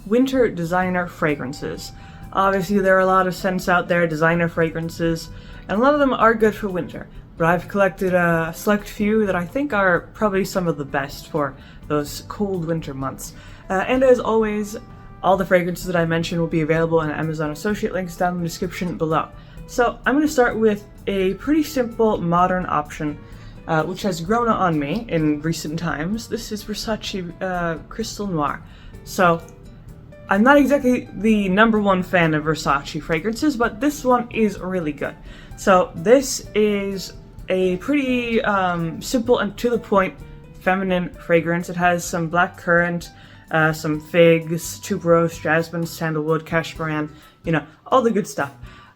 winter designer fragrances. Obviously there are a lot of scents out there, designer fragrances, and a lot of them are good for winter, but I've collected a select few that I think are probably some of the best for those cold winter months. And as always, all the fragrances that I mentioned will be available in Amazon associate links down in the description below. So I'm going to start with a pretty simple modern option, which has grown on me in recent times. This is Versace Crystal Noir. So I'm not exactly the #1 fan of Versace fragrances, but this one is really good. So this is a pretty simple and to the point feminine fragrance. It has some blackcurrant, some figs, tuberose, jasmine, sandalwood, cashmeran, all the good stuff.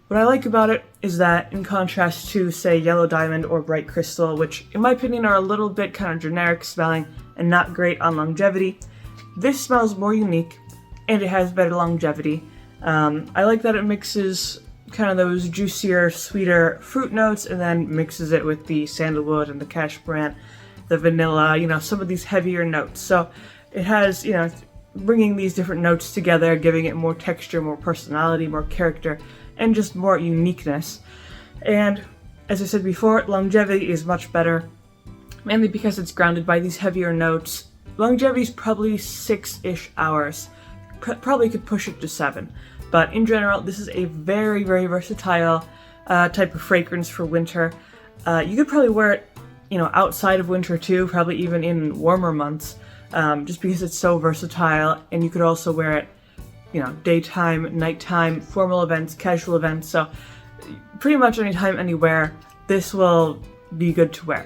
What I like about it is that in contrast to, say, Yellow Diamond or Bright Crystal, which in my opinion are a little bit kind of generic smelling and not great on longevity, this smells more unique and it has better longevity. I like that it mixes kind of those juicier, sweeter fruit notes and then mixes it with the sandalwood and the cashmeran, the vanilla, some of these heavier notes. So it has, bringing these different notes together, giving it more texture, more personality, more character, and just more uniqueness. And as I said before, longevity is much better, mainly because it's grounded by these heavier notes. Longevity is probably 6-ish hours. Probably could push it to 7. But in general, this is a very, very versatile type of fragrance for winter. You could probably wear it, outside of winter too, probably even in warmer months, just because it's so versatile. And you could also wear it, daytime, nighttime, formal events, casual events. So pretty much anytime, anywhere, this will be good to wear.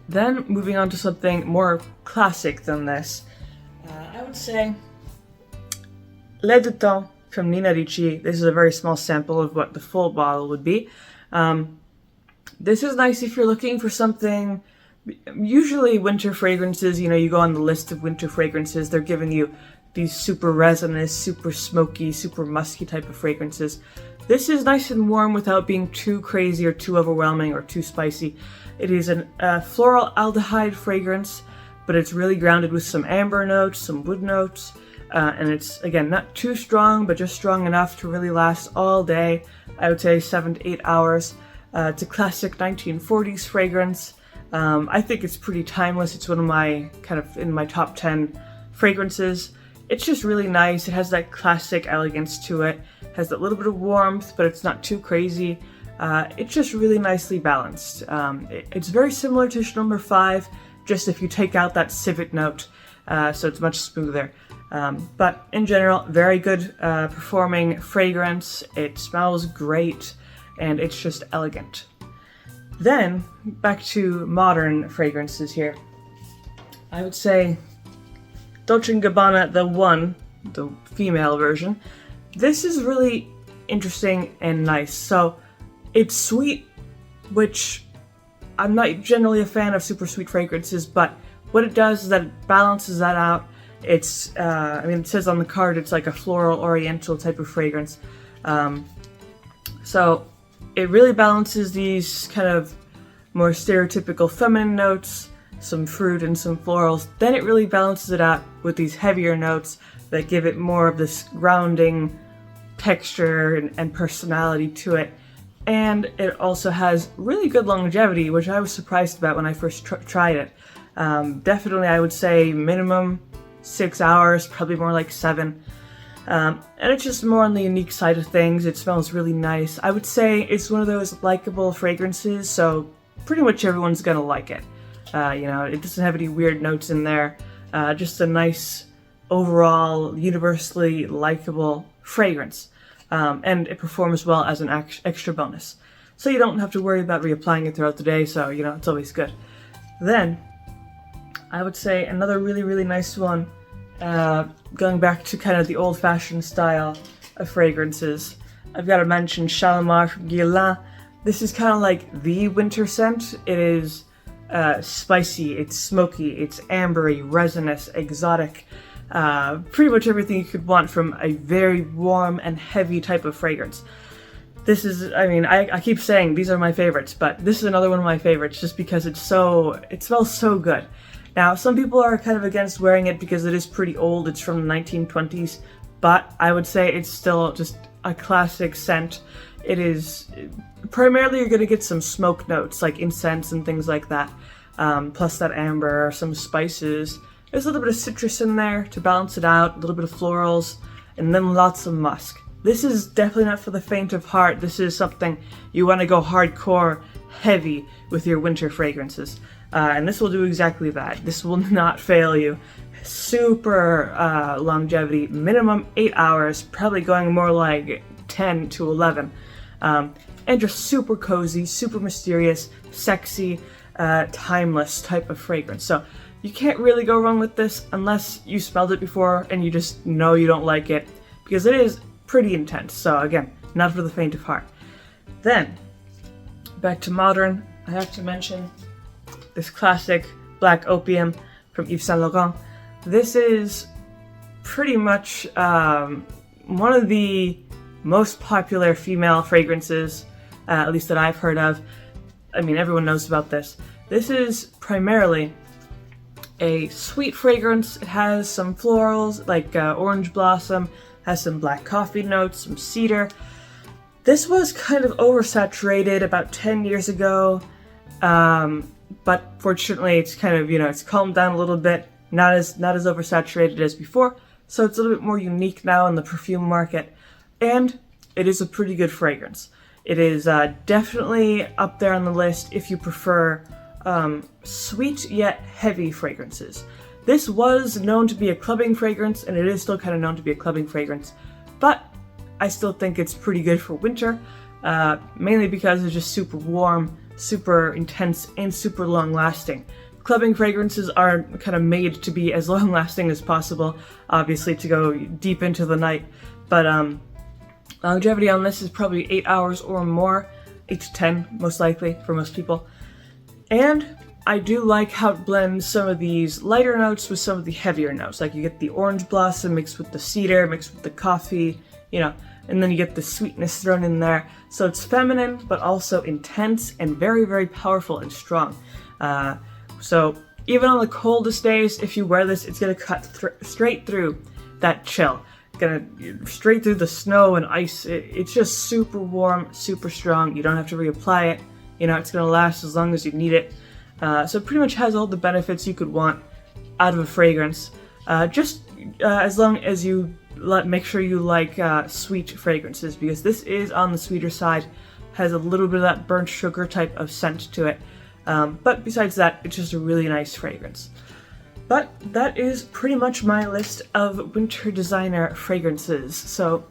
Then moving on to something more classic than this, I would say Lait de Temps from Nina Ricci. This is a very small sample of what the full bottle would be. This is nice if you're looking for something. Usually winter fragrances, you go on the list of winter fragrances, they're giving you these super resinous, super smoky, super musky type of fragrances. This is nice and warm without being too crazy or too overwhelming or too spicy. It is a floral aldehyde fragrance, but it's really grounded with some amber notes, some wood notes, and it's, again, not too strong, but just strong enough to really last all day. I would say 7 to 8 hours. It's a classic 1940s fragrance. I think it's pretty timeless. It's one of my, in my top 10 fragrances. It's just really nice. It has that classic elegance to it. It has that little bit of warmth, but it's not too crazy. It's just really nicely balanced. It's very similar to Chanel No. 5, just if you take out that civet note, so it's much smoother. But in general, very good performing fragrance. It smells great, and it's just elegant. Then, back to modern fragrances here. I would say Dolce & Gabbana, the female version. This is really interesting and nice. So it's sweet, which I'm not generally a fan of super sweet fragrances, but what it does is that it balances that out. It's, it says on the card it's like a floral oriental type of fragrance. So it really balances these kind of more stereotypical feminine notes, some fruit and some florals. Then it really balances it out with these heavier notes that give it more of this grounding texture and personality to it. And it also has really good longevity, which I was surprised about when I first tried it. Definitely, I would say minimum 6 hours, probably more like 7. And it's just more on the unique side of things. It smells really nice. I would say it's one of those likable fragrances, so pretty much everyone's gonna like it. It doesn't have any weird notes in there. Just a nice, overall, universally likable fragrance. And it performs well as an extra bonus. So you don't have to worry about reapplying it throughout the day, so, it's always good. Then, I would say another really, really nice one, going back to kind of the old-fashioned style of fragrances. I've got to mention Shalimar from Guerlain. This is kind of like the winter scent. It is spicy, it's smoky, it's ambery, resinous, exotic. Pretty much everything you could want from a very warm and heavy type of fragrance. This is, I keep saying these are my favorites, but this is another one of my favorites just because it smells so good. Now, some people are kind of against wearing it because it is pretty old. It's from the 1920s, but I would say it's still just a classic scent. It is primarily you're going to get some smoke notes like incense and things like that, plus that amber, some spices. There's a little bit of citrus in there to balance it out, a little bit of florals, and then lots of musk. This is definitely not for the faint of heart. This is something you want to go hardcore, heavy with your winter fragrances. And this will do exactly that. This will not fail you. Super longevity, minimum 8 hours, probably going more like 10 to 11. And just super cozy, super mysterious, sexy, timeless type of fragrance. So you can't really go wrong with this unless you smelled it before and you just know you don't like it, because it is pretty intense. So again, not for the faint of heart. Then, back to modern, I have to mention this classic Black Opium from Yves Saint Laurent. This is pretty much one of the most popular female fragrances, at least that I've heard of. I mean, everyone knows about this. This is primarily a sweet fragrance. It has some florals like orange blossom, has some black coffee notes, some cedar. This was kind of oversaturated about 10 years ago, but fortunately it's kind of, it's calmed down a little bit, not as oversaturated as before, so it's a little bit more unique now in the perfume market, and it is a pretty good fragrance. It is definitely up there on the list if you prefer sweet yet heavy fragrances. This was known to be a clubbing fragrance, and it is still kind of known to be a clubbing fragrance, but I still think it's pretty good for winter, mainly because it's just super warm, super intense, and super long-lasting. Clubbing fragrances are kind of made to be as long-lasting as possible, obviously to go deep into the night, but longevity on this is probably 8 hours or more, 8 to 10 most likely for most people. And I do like how it blends some of these lighter notes with some of the heavier notes. Like you get the orange blossom mixed with the cedar, mixed with the coffee, and then you get the sweetness thrown in there. So it's feminine, but also intense and very, very powerful and strong. So even on the coldest days, if you wear this, it's gonna cut straight through that chill. Gonna straight through the snow and ice. It's just super warm, super strong. You don't have to reapply it. It's gonna last as long as you need it. So it pretty much has all the benefits you could want out of a fragrance. Just as long as you make sure you like sweet fragrances, because this is on the sweeter side, has a little bit of that burnt sugar type of scent to it. But besides that, it's just a really nice fragrance. But that is pretty much my list of winter designer fragrances. So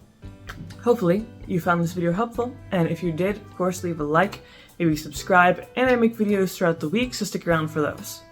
hopefully you found this video helpful, and if you did, of course, leave a like, maybe subscribe, and I make videos throughout the week, so stick around for those.